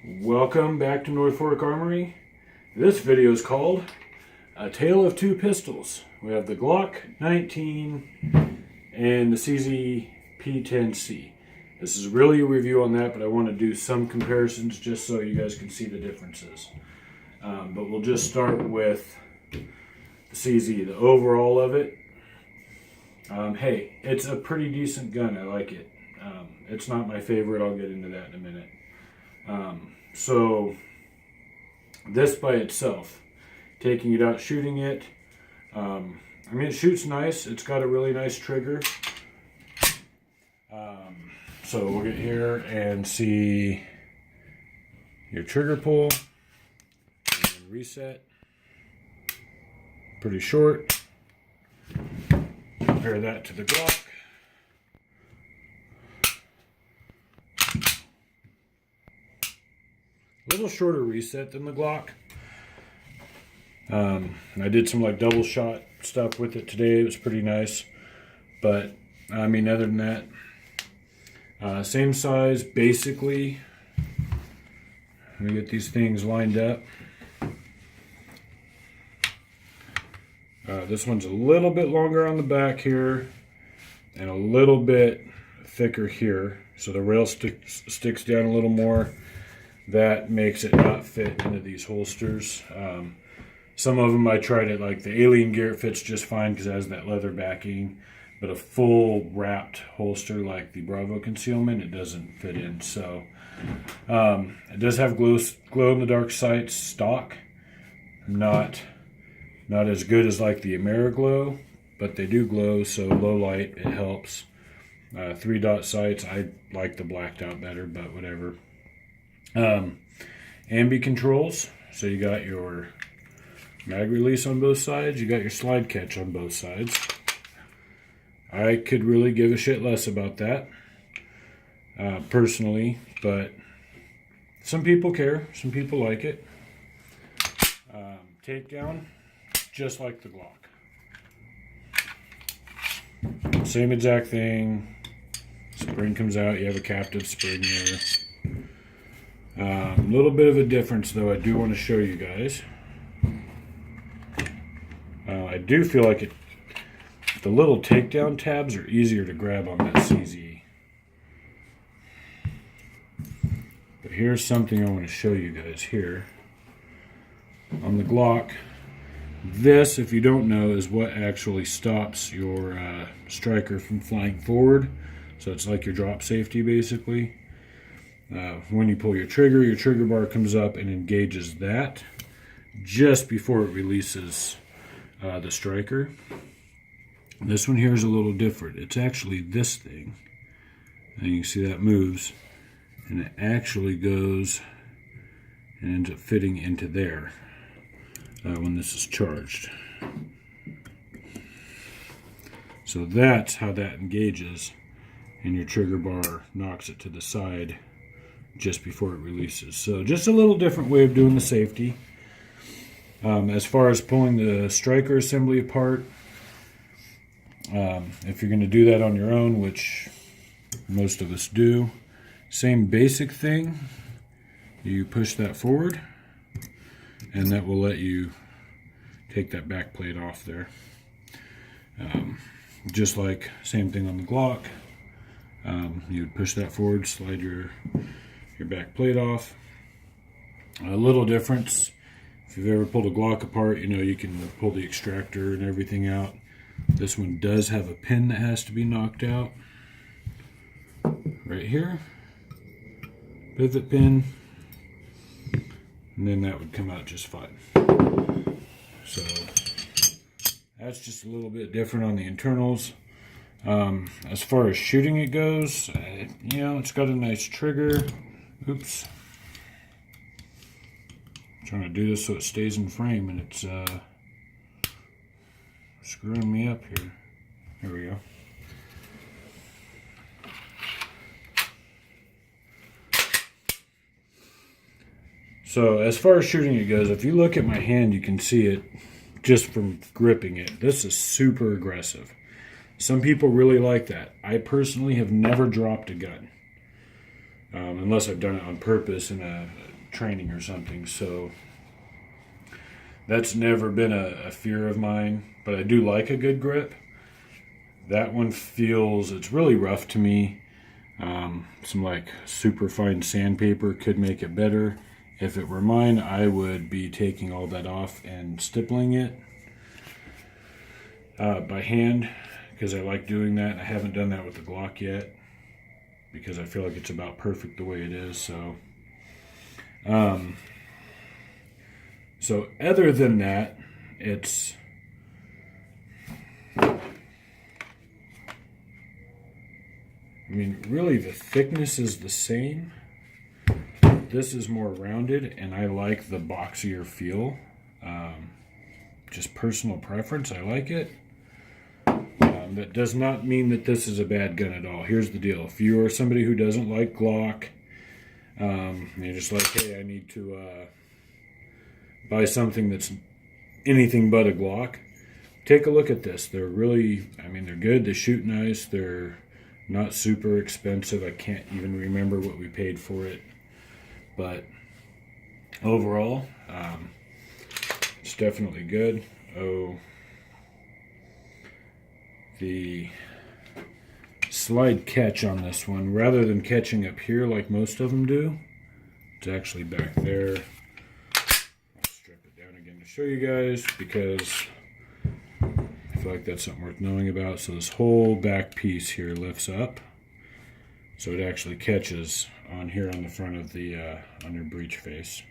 Welcome back to North Fork Armory. This video is called A Tale of Two Pistols. We have the Glock 19 and the CZ P10C. This is really a review on that, but I want to do some comparisons just so you guys can see the differences. But we'll just start with the CZ, the overall of it. Hey, it's a pretty decent gun. I like it. It's not my favorite. I'll get into that in a minute. So this by itself, taking it out, shooting it, I mean, it shoots nice. It's got a really nice trigger. So we'll get here and see your trigger pull and reset. Pretty short. Compare that to the Glock. A little shorter reset than the Glock. I did some like double shot stuff with it today. It was pretty nice. But I mean, other than that, same size basically. Let me get these things lined up. This one's a little bit longer on the back here and a little bit thicker here. So the rail sticks down a little more. That makes it not fit into these holsters. Some of them I tried it, like the Alien gear, it fits just fine because it has that leather backing. But a full wrapped holster like the Bravo concealment, it doesn't fit in. So it does have glow in the dark sights stock. Not as good as like the AmeriGlow, but they do glow, so low light, it helps. 3-dot sights, I like the blacked out better, but whatever. Ambi controls, so you got your mag release on both sides, you got your slide catch on both sides. I could really give a shit less about that, personally, but some people care, some people like it. Takedown, just like the Glock. Same exact thing. Spring comes out, you have a captive spring there. A little bit of a difference though, I do want to show you guys. I do feel like the little takedown tabs are easier to grab on that CZ. But here's something I want to show you guys here. On the Glock, this, if you don't know, is what actually stops your striker from flying forward. So it's like your drop safety basically. When you pull your trigger bar comes up and engages that just before it releases the striker. This one here is a little different. It's actually this thing. And you can see that moves. And it actually goes and ends up fitting into there when this is charged. So that's how that engages. And your trigger bar knocks it to the side just before it releases. So just a little different way of doing the safety. As far as pulling the striker assembly apart, if you're going to do that on your own, which most of us do, same basic thing. You push that forward and that will let you take that back plate off there. Just like same thing on the Glock. You would push that forward, slide your back plate off. A little difference, if you've ever pulled a Glock apart, you know you can pull the extractor and everything out. This one does have a pin that has to be knocked out. Right here. Pivot pin. And then that would come out just fine. So that's just a little bit different on the internals. As far as shooting it goes, you know, it's got a nice trigger. Oops. I'm trying to do this so it stays in frame and it's screwing me up here. There we go. So as far as shooting it goes, if you look at my hand, you can see it just from gripping it. This is super aggressive. Some people really like that. I personally have never dropped a gun. Unless I've done it on purpose in a training or something. So that's never been a fear of mine, but I do like a good grip. That one feels, it's really rough to me. Some like super fine sandpaper could make it better. If it were mine, I would be taking all that off and stippling it by hand, because I like doing that. I haven't done that with the Glock yet because I feel like it's about perfect the way it is. So so other than that, it's really the thickness is the same. This is more rounded, and I like the boxier feel. Just personal preference, I like it. That does not mean that this is a bad gun at all. Here's the deal. If you are somebody who doesn't like Glock, and you're just like, hey, I need to buy something that's anything but a Glock, take a look at this. They're really, they're good. They shoot nice. They're not super expensive. I can't even remember what we paid for it. But overall, it's definitely good. Oh, the slide catch on this one, rather than catching up here like most of them do, it's actually back there. I'll strip it down again to show you guys, because I feel like that's something worth knowing about. So this whole back piece here lifts up, so it actually catches on here on the front of the on your breech face.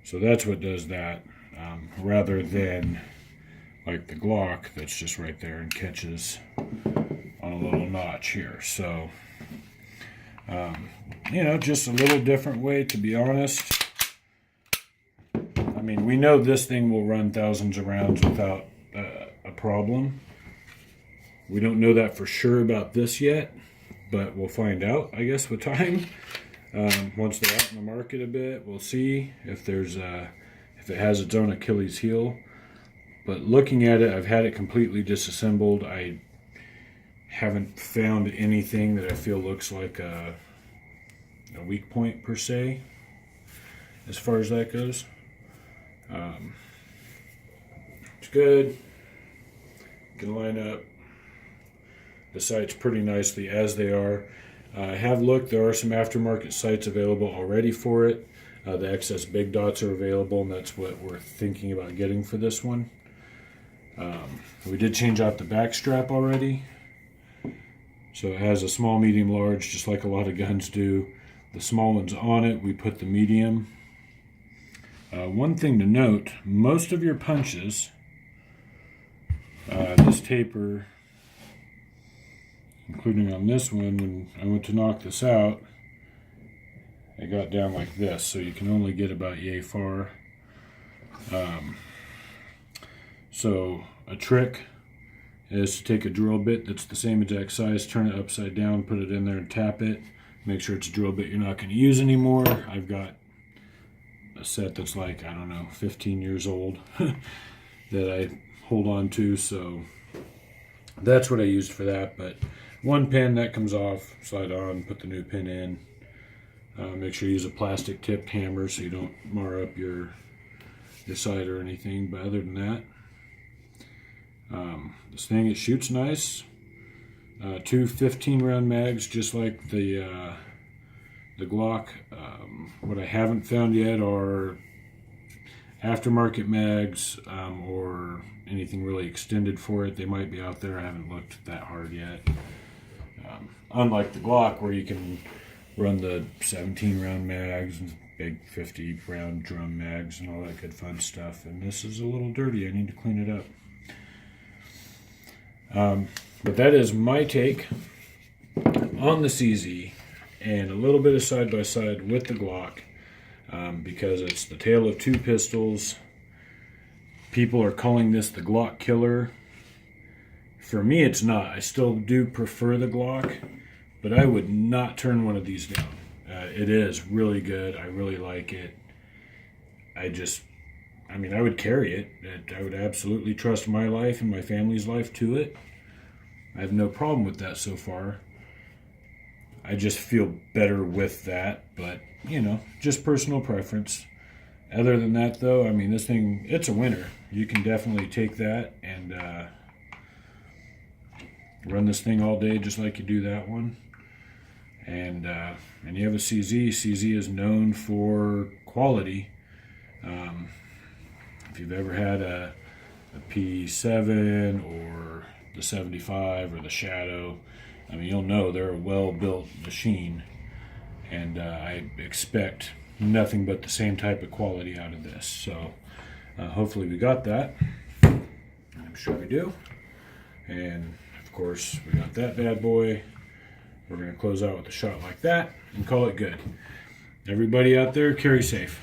So that's what does that, rather than like the Glock that's just right there and catches on a little notch here. So just a little different way, to be honest. We know this thing will run thousands of rounds without a problem. We don't know that for sure about this yet, but we'll find out, I guess, with time. Once they're out in the market a bit, we'll see if there's if it has its own Achilles heel. But looking at it, I've had it completely disassembled. I haven't found anything that I feel looks like a weak point per se, as far as that goes. It's good. Can line up the sights pretty nicely as they are. I have looked. There are some aftermarket sights available already for it. The XS big dots are available, and that's what we're thinking about getting for this one. We did change out the back strap already. So it has a small, medium, large, just like a lot of guns do. The small one's on it. We put the medium. One thing to note, most of your punches, this taper, including on this one, when I went to knock this out, I got down like this, so you can only get about yay far. So a trick is to take a drill bit that's the same exact size, turn it upside down, put it in there and tap it. Make sure it's a drill bit you're not going to use anymore. I've got a set that's like, I don't know, 15 years old that I hold on to, so that's what I used for that. But one pin that comes off, slide on, put the new pin in. Make sure you use a plastic tipped hammer so you don't mar up your sight or anything. But other than that, this thing, it shoots nice. Two 15-round mags, just like the Glock. What I haven't found yet are aftermarket mags or anything really extended for it. They might be out there. I haven't looked that hard yet. Unlike the Glock, where you can run the 17-round mags and big 50-round drum mags and all that good fun stuff. And this is a little dirty. I need to clean it up. But that is my take on the CZ, and a little bit of side-by-side with the Glock, because it's the tale of two pistols. People are calling this the Glock killer. For me, it's not. I still do prefer the Glock, but I would not turn one of these down. It is really good. I really like it. I would carry it. I would absolutely trust my life and my family's life to it. I have no problem with that so far. I just feel better with that, but you know, just personal preference. Other than that, though, I mean, this thing, it's a winner. You can definitely take that and run this thing all day just like you do that one. And you have a CZ. CZ is known for quality. If you've ever had a P7 or the 75 or the Shadow, I mean, you'll know they're a well-built machine. And I expect nothing but the same type of quality out of this. So hopefully we got that. I'm sure we do. And of course we got that bad boy. We're going to close out with a shot like that and call it good. Everybody out there, carry safe.